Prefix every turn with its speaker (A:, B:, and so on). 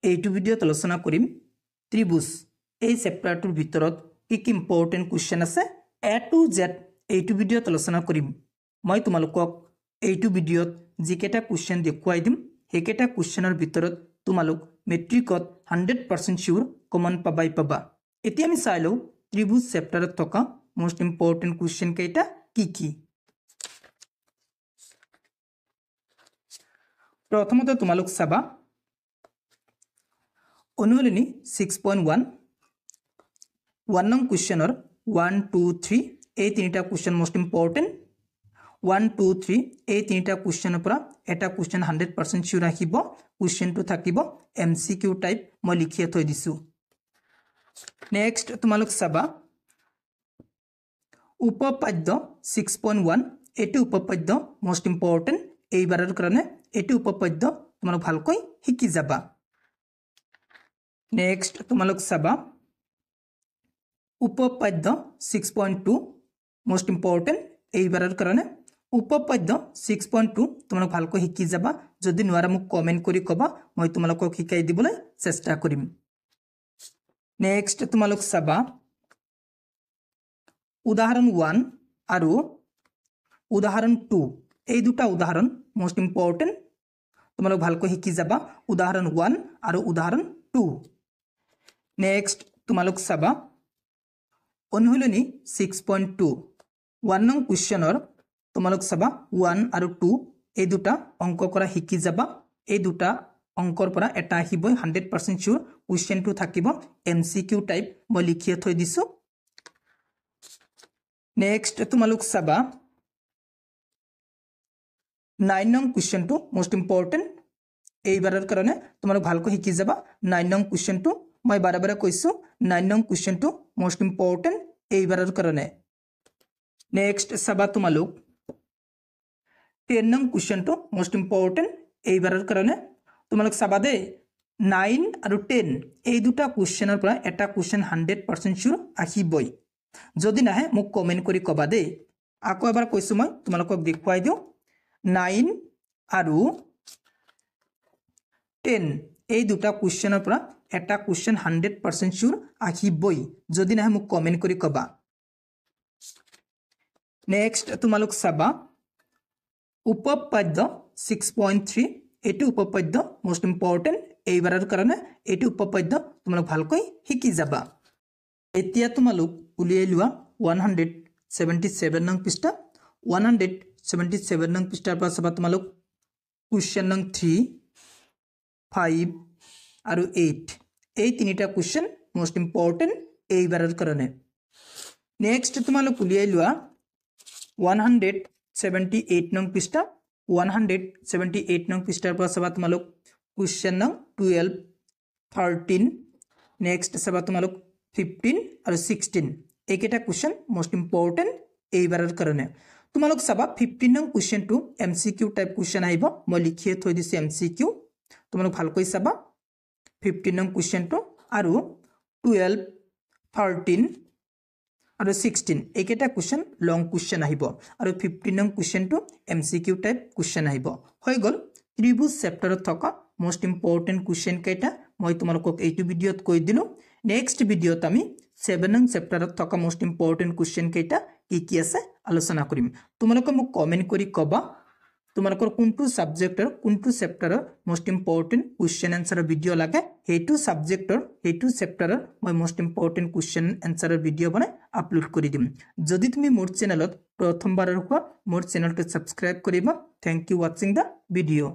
A: এইটো ভিডিওত আলোচনা কৰিম ত্ৰিভুজ এই চেপ্টাৰটোৰ ভিতৰত কি কি ইম্পৰ্টেন্ট কোৱেশ্চন আছে A to Z এইটো ভিডিওত আলোচনা কৰিম মই তোমালোকক এইটো ভিডিওত যিকেটা কোৱেশ্চন দেখুৱাই দিম হেকেটা কোৱেশ্চনৰ ভিতৰত তোমালোক মেট্ৰিকত 100% শিওৰ কমন পাবা এতিয়া আমি চাই লও ত্ৰিভুজ চেপ্টাৰত থকা মোস্ট ইম্পৰ্টেন্ট কোৱেশ্চন কেইটা কি প্ৰথমতে তোমালোক চাবা অনুলিনি 6.1 1 নং কোৱেশ্চনৰ 1 2 3 এই তিনিটা কোৱেশ্চন মোস্ট ইম্পৰ্টেন্ট 1 2 3 এই তিনিটা কোৱেশ্চনৰ পৰা এটা কোৱেশ্চন 100% শিওৰ আহিব কোৱেশ্চনটো থাকিব MCQ টাইপ মই লিখি থৈ দিছো নেক্সট তোমালোক চাবা উপপাদ্য 6.1 এটো উপপাদ্য মোস্ট ইম্পৰ্টেন্ট এইবাৰৰ কাৰণে এটো উপপাদ্য তোমালোক ভালকৈ শিকি যাবা নেক্সট তোমালোক চাবা উপপাদ্য 6.2 মোস্ট ইম্পৰ্টেন্ট এইবাৰৰ কাৰণে উপপাদ্য 6.2 তোমালোক ভালকৈ শিকি যাবা যদি নোৱাৰা মোক কমেন্ট কৰি কবা মই তোমালোকক শিকাই দিবলৈ চেষ্টা কৰিম নেক্সট তোমালোক চাবা উদাহৰণ 1 আৰু উদাহৰণ 2 এই দুটা উদাহৰণ মোস্ট ইম্পৰ্টেন্ট তোমালোক ভালকৈ শিকি যাবা উদাহৰণ 1 আৰু উদাহৰণ 2 নেক্সট তোমালোক চাবা অনুলিনি 6.2 1 নং কোৱেশ্চনৰ তোমালোক চাবা 1 আৰু 2 এই দুটা অংক কৰা শিকি যাবা এই দুটা অংকৰ পৰা এটা আহিব 100% শিওৰ কোৱেশ্চনটো থাকিব MCQ টাইপ মই লিখি থৈ দিছো নেক্সট তোমালোক চাবা 9 নং কোৱেশ্চনটো মোস্ট ইম্পৰ্টেন্ট এইবাৰৰ কাৰণে তোমালোক ভালকৈ শিকি যাবা 9 নং কোৱেশ্চনটো মই বাৰে কৈছো 9 নং কোৱেশ্চনটো মোস্ট ইম্পৰ্টেন্ট এইবাৰৰ কাৰণে নেক্সট চাবা তোমালোক 10 নং কোৱেশ্চনটো মোস্ট ইম্পৰ্টেন্ট এইবাৰৰ কাৰণে তোমালোক চাবা দে 9 আৰু 10 এই দুটা কোৱেশ্চনৰ পৰা এটা কোৱেশ্চন 100% শিওৰ আহিবই যদি নাহে মোক কমেন্ট কৰি কবা দে আকৌ এবাৰ কৈছো মই তোমালোকক দেখুৱাই দিও 9 আৰু 10 এই দুটা কোৱেশ্চনৰ পৰা এটা কোৱেশ্চন 100% শিওৰ আহিবই যদি নাহে মোক কমেন্ট কৰি কবা নেক্সট তোমালোক চাবা উপপাদ্য 6.3 এটো উপপাদ্য মোস্ট ইম্পৰ্টেন্ট এইবাৰৰ কাৰণে এটো উপপাদ্য তোমালোক ভালকৈ শিকি যাবা এতিয়া তোমালোক উলিয়াই লোৱা 177 নং পৃষ্ঠা 177 নং পৃষ্ঠাৰ পৰা চাবা তোমালোক কোৱেশ্চন নং 3 5 আৰু 8 এই তিনিটা কোৱেশ্চন মোস্ট ইম্পৰ্টেন্ট এইবাৰৰ কাৰণে নেক্সট তোমালোক উলিয়াই লোৱা 178 নং পৃষ্ঠা 178 নং পৃষ্ঠাৰ পৰা চাবা তোমালোক কোৱেশ্চন নং 12 13 নেক্সট চাবা তোমালোক 15 আৰু 16 এইকেটা কোৱেশ্চন মোস্ট ইম্পৰ্টেন্ট এইবাৰৰ কাৰণে তোমালোক চাবা 15 নং কোৱেশ্চনটো MCQ টাইপ কোৱেশ্চন আহিব মই লিখি থৈ দিছো MCQ তোমালোক ভালকৈ চাবা 15 নং কোৱেশ্চনটো আৰু 12 13 আৰু 16 এইকেটা কোৱেশ্চন লং কোৱেশ্চন আহিব আৰু 15 নং কোৱেশ্চনটো MCQ টাইপ কোৱেশ্চন আহিব হৈ গল ত্ৰিভুজ চেপ্টাৰত থকা মোস্ট ইম্পৰ্টেন্ট কোৱেশ্চন কেইটা মই তোমালোকক এইটো ভিডিওত কৈ দিলো নেক্সট ভিডিওত আমি 7 নং চেপ্টাৰত থকা মোস্ট ইম্পৰ্টেন্ট কোৱেশ্চন কেইটা কি আছে আলোচনা কৰিম তোমালোকে মোক কমেন্ট কৰি কবা তোমালোকৰ কোনটো সাবজেক্টৰ কোনটো চেপ্টাৰৰ মোস্ট ইম্পৰ্টেন্ট কোৱেশ্চন আনসাৰৰ ভিডিও লাগে হেতু সাবজেক্টৰ হেতু চেপ্টাৰৰ মই মোস্ট ইম্পৰ্টেন্ট কোৱেশ্চন আনসাৰৰ ভিডিও বনাই আপলোড কৰি দিম যদি তুমি মোৰ চেনেলত প্ৰথমবাৰৰ হোৱা মোৰ চেনেলটো সাবস্ক্ৰাইব কৰিবা thank you watching the video